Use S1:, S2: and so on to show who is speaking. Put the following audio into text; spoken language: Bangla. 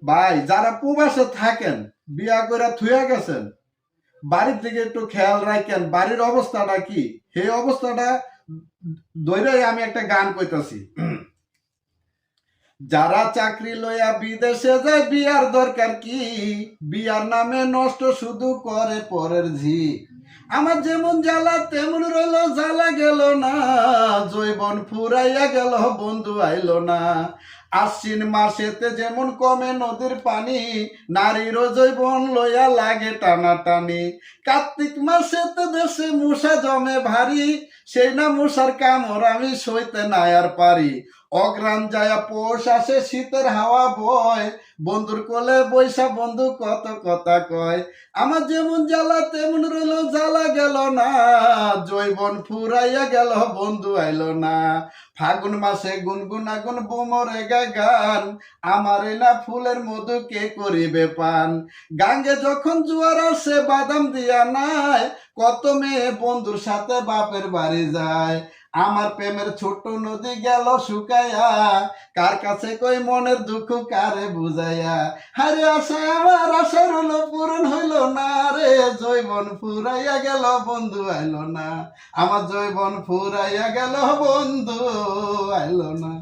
S1: ভাই যারা প্রবাসে থাকেন, বিয়া করে থুয়ে গেছেন, বাড়ির থেকে একটু খেয়াল রাখেন বাড়ির অবস্থাটা কি। সেই অবস্থাটা ধরেই আমি একটা গান কইতাছি। যারা চাকরি লইয়া বিদেশে যায় বিয়ার দরকার কি, বিয়ার নামে নষ্ট শুধু করে পরের ঝি। আমার যেমন জ্বালা তেমন রইল, জ্বালা গেল না, জৈবন ফুরাইয়া গেল, বন্ধু আইলো না। আশ্বিন মাসেতে যেমন কমে নদীর পানি, নারীরও জৈবন লইয়া লাগে টানাটানি। কার্তিক মাসেতে দেশে মশা জমে ভারী, সেই না মশার কামড় আমি সইতে না আর পারি। অগ্রাণ যায়া পোষ আসে, শীতের হাওয়া বয়, বন্ধুর কোলে বৈশা বন্ধু কত কথা কয়। আমার যেমন জ্বালা তেমন রইল, জ্বালা গেল না, জৈবন ফুরাইয়া গেল, বন্ধু আইলো না। ফাগুন মাসে গুনগুন আগুন বোমরে গান, আমার না ফুলের মধু কে করিবে পান। গাঙ্গে যখন জোয়ার আসে বাদাম দিয়া নাই, কত মেয়ে বন্ধুর সাথে বাপের বাড়ি যায়। আমার প্রেমের ছোট্ট নদী গেল শুকাইয়া, কার কাছে কই মনের দুঃখ কারে বুঝাইয়া। হারে আশা আমার আশা রইল পূরণ হইল না রে, জৈবন ফুরাইয়া গেল, বন্ধু আইলো না। আমার জৈবন ফুরাইয়া গেল, বন্ধু আইলো না।